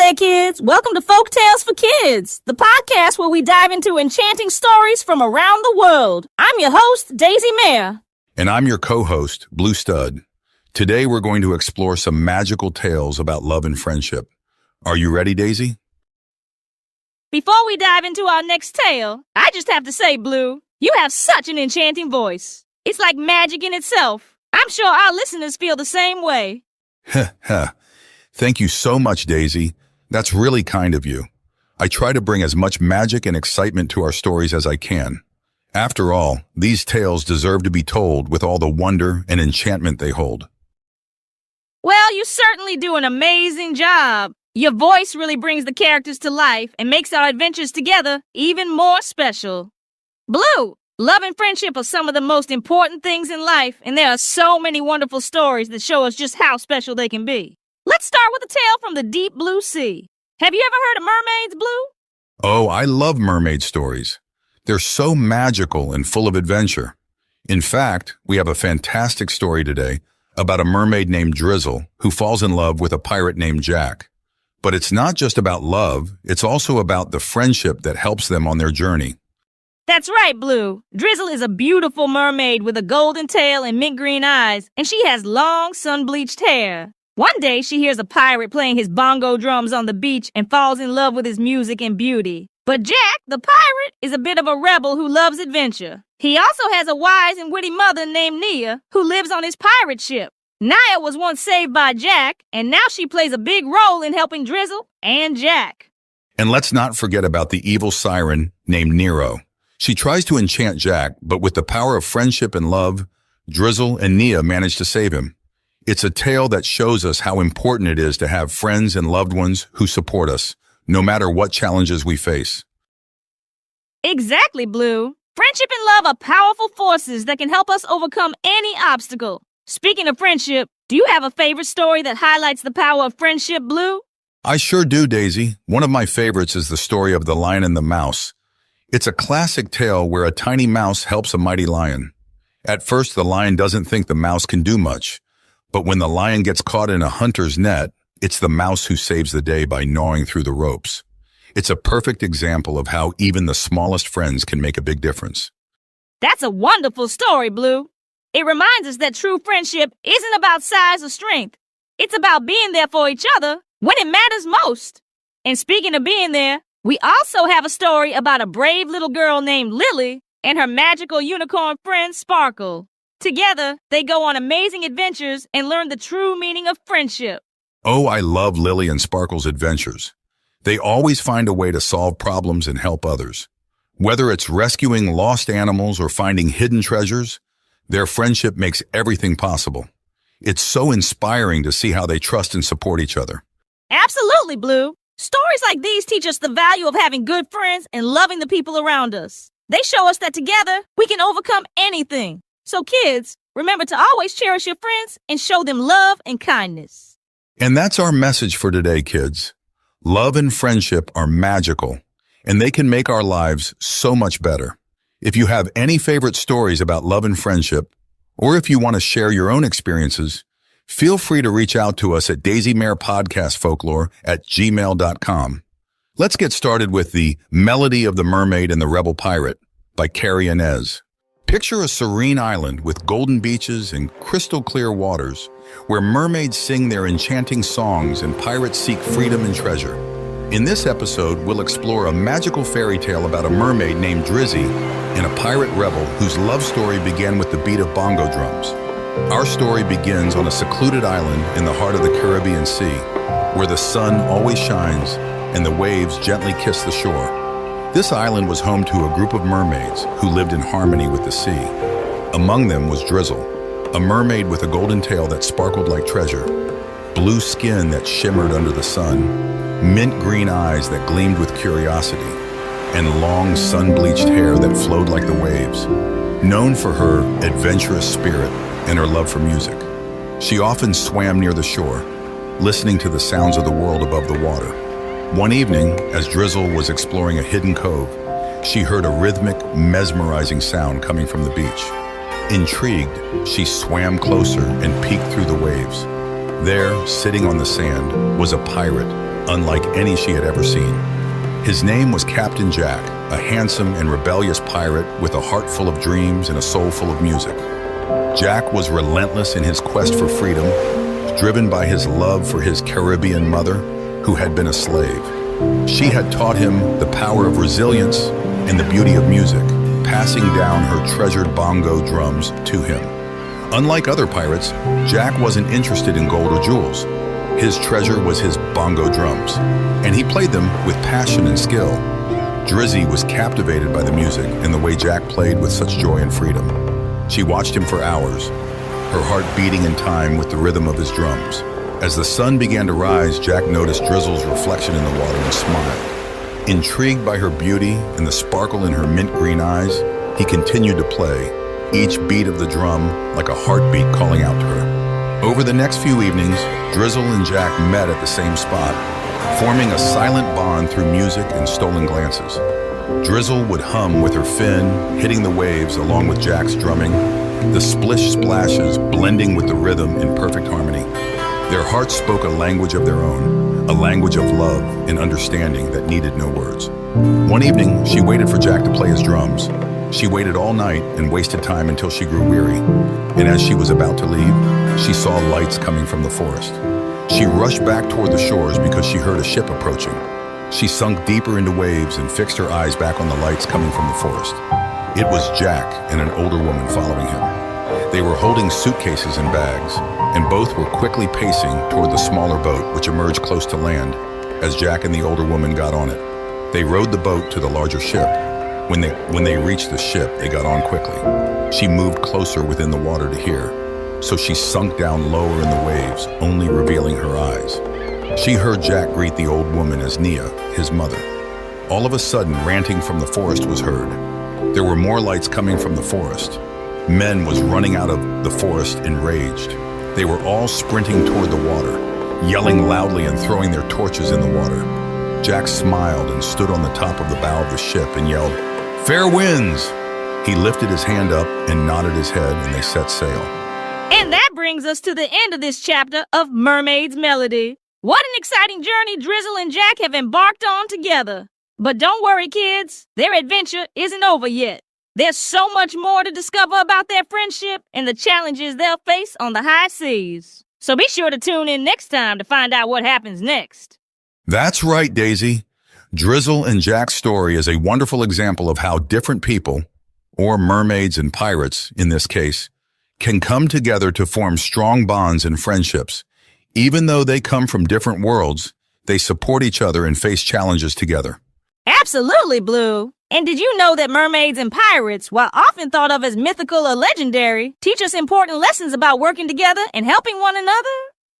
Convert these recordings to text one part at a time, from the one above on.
there, kids. Welcome to Folk Tales for Kids, the podcast where we dive into enchanting stories from around the world. I'm your host, Daisy Mayer. And I'm your co-host, Blue Stud. Today we're going to explore some magical tales about love and friendship. Are you ready, Daisy? Before we dive into our next tale, I just have to say, Blue, you have such an enchanting voice. It's like magic in itself. I'm sure our listeners feel the same way. Thank you so much, Daisy. That's really kind of you. I try to bring as much magic and excitement to our stories as I can. After all, these tales deserve to be told with all the wonder and enchantment they hold. Well, you certainly do an amazing job. Your voice really brings the characters to life and makes our adventures together even more special. Blue, love and friendship are some of the most important things in life, and there are so many wonderful stories that show us just how special they can be. Let's start with a tale from the deep blue sea. Have you ever heard of mermaids, Blue? Oh, I love mermaid stories. They're so magical and full of adventure. In fact, we have a fantastic story today about a mermaid named Drizzle who falls in love with a pirate named Jack. But it's not just about love, it's also about the friendship that helps them on their journey. That's right, Blue. Drizzle is a beautiful mermaid with a golden tail and mint green eyes, and she has long, sun-bleached hair. One day, she hears a pirate playing his bongo drums on the beach and falls in love with his music and beauty. But Jack, the pirate, is a bit of a rebel who loves adventure. He also has a wise and witty mother named Nia, who lives on his pirate ship. Nia was once saved by Jack, and now she plays a big role in helping Drizzle and Jack. And let's not forget about the evil siren named Nero. She tries to enchant Jack, but with the power of friendship and love, Drizzle and Nia manage to save him. It's a tale that shows us how important it is to have friends and loved ones who support us, no matter what challenges we face. Exactly, Blue. Friendship and love are powerful forces that can help us overcome any obstacle. Speaking of friendship, do you have a favorite story that highlights the power of friendship, Blue? I sure do, Daisy. One of my favorites is the story of the Lion and the Mouse. It's a classic tale where a tiny mouse helps a mighty lion. At first, the lion doesn't think the mouse can do much. But when the lion gets caught in a hunter's net, it's the mouse who saves the day by gnawing through the ropes. It's a perfect example of how even the smallest friends can make a big difference. That's a wonderful story, Blue. It reminds us that true friendship isn't about size or strength. It's about being there for each other when it matters most. And speaking of being there, we also have a story about a brave little girl named Lily and her magical unicorn friend Sparkle. Together, they go on amazing adventures and learn the true meaning of friendship. Oh, I love Lily and Sparkle's adventures. They always find a way to solve problems and help others. Whether it's rescuing lost animals or finding hidden treasures, their friendship makes everything possible. It's so inspiring to see how they trust and support each other. Absolutely, Blue. Stories like these teach us the value of having good friends and loving the people around us. They show us that together, we can overcome anything. So kids, remember to always cherish your friends and show them love and kindness. And that's our message for today, kids. Love and friendship are magical, and they can make our lives so much better. If you have any favorite stories about love and friendship, or if you want to share your own experiences, feel free to reach out to us at daisymayorpodcastfolklore@gmail.com. Let's get started with the Melody of the Mermaid and the Rebel Pirate by Cari and Inez. Picture a serene island with golden beaches and crystal clear waters where mermaids sing their enchanting songs and pirates seek freedom and treasure. In this episode, we'll explore a magical fairy tale about a mermaid named Drizzy and a pirate rebel whose love story began with the beat of bongo drums. Our story begins on a secluded island in the heart of the Caribbean Sea, where the sun always shines and the waves gently kiss the shore. This island was home to a group of mermaids who lived in harmony with the sea. Among them was Drizzle, a mermaid with a golden tail that sparkled like treasure, blue skin that shimmered under the sun, mint green eyes that gleamed with curiosity, and long sun-bleached hair that flowed like the waves. Known for her adventurous spirit and her love for music, she often swam near the shore, listening to the sounds of the world above the water. One evening, as Drizzle was exploring a hidden cove, she heard a rhythmic, mesmerizing sound coming from the beach. Intrigued, she swam closer and peeked through the waves. There, sitting on the sand, was a pirate, unlike any she had ever seen. His name was Captain Jack, a handsome and rebellious pirate with a heart full of dreams and a soul full of music. Jack was relentless in his quest for freedom, driven by his love for his Caribbean mother, who had been a slave. She had taught him the power of resilience and the beauty of music, passing down her treasured bongo drums to him. Unlike other pirates, Jack wasn't interested in gold or jewels. His treasure was his bongo drums, and he played them with passion and skill. Drizzy was captivated by the music and the way Jack played with such joy and freedom. She watched him for hours, her heart beating in time with the rhythm of his drums. As the sun began to rise, Jack noticed Drizzle's reflection in the water and smiled. Intrigued by her beauty and the sparkle in her mint green eyes, he continued to play, each beat of the drum like a heartbeat calling out to her. Over the next few evenings, Drizzle and Jack met at the same spot, forming a silent bond through music and stolen glances. Drizzle would hum with her fin, hitting the waves along with Jack's drumming, the splish splashes blending with the rhythm in perfect harmony. Their hearts spoke a language of their own, a language of love and understanding that needed no words. One evening, she waited for Jack to play his drums. She waited all night and wasted time until she grew weary. And as she was about to leave, she saw lights coming from the forest. She rushed back toward the shores because she heard a ship approaching. She sunk deeper into waves and fixed her eyes back on the lights coming from the forest. It was Jack and an older woman following him. They were holding suitcases and bags, and both were quickly pacing toward the smaller boat, which emerged close to land as Jack and the older woman got on it. They rowed the boat to the larger ship. When they reached the ship, they got on quickly. She moved closer within the water to hear, so she sunk down lower in the waves, only revealing her eyes. She heard Jack greet the old woman as Nia, his mother. All of a sudden, ranting from the forest was heard. There were more lights coming from the forest. Men was running out of the forest enraged. They were all sprinting toward the water, yelling loudly and throwing their torches in the water. Jack smiled and stood on the top of the bow of the ship and yelled, "Fair winds!" He lifted his hand up and nodded his head, and they set sail. And that brings us to the end of this chapter of Mermaid's Melody. What an exciting journey Drizzle and Jack have embarked on together. But don't worry, kids. Their adventure isn't over yet. There's so much more to discover about their friendship and the challenges they'll face on the high seas. So be sure to tune in next time to find out what happens next. That's right, Daisy. Drizzle and Jack's story is a wonderful example of how different people, or mermaids and pirates in this case, can come together to form strong bonds and friendships. Even though they come from different worlds, they support each other and face challenges together. Absolutely, Blue. And did you know that mermaids and pirates, while often thought of as mythical or legendary, teach us important lessons about working together and helping one another?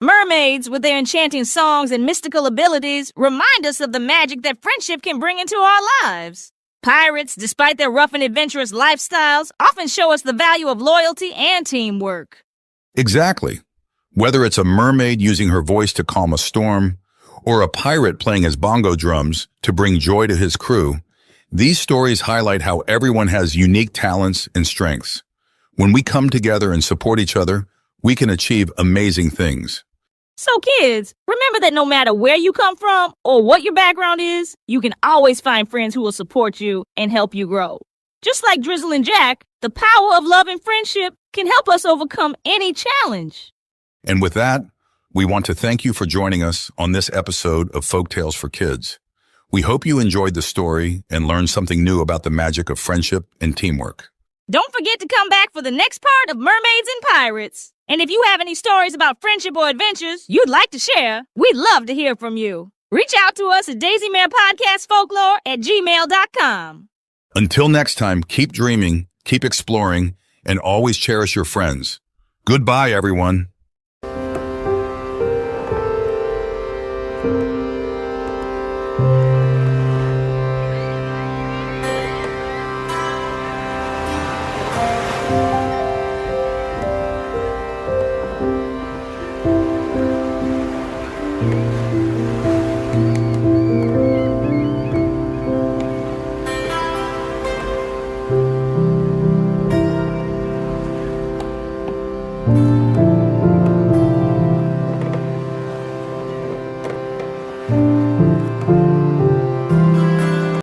Mermaids, with their enchanting songs and mystical abilities, remind us of the magic that friendship can bring into our lives. Pirates, despite their rough and adventurous lifestyles, often show us the value of loyalty and teamwork. Exactly. Whether it's a mermaid using her voice to calm a storm, or a pirate playing his bongo drums to bring joy to his crew, these stories highlight how everyone has unique talents and strengths. When we come together and support each other, we can achieve amazing things. So kids, remember that no matter where you come from or what your background is, you can always find friends who will support you and help you grow. Just like Drizzle and Jack, the power of love and friendship can help us overcome any challenge. And with that, we want to thank you for joining us on this episode of Folk Tales for Kids. We hope you enjoyed the story and learned something new about the magic of friendship and teamwork. Don't forget to come back for the next part of Mermaids and Pirates. And if you have any stories about friendship or adventures you'd like to share, we'd love to hear from you. Reach out to us at daisymanepodcastfolklore@gmail.com. Until next time, keep dreaming, keep exploring, and always cherish your friends. Goodbye, everyone.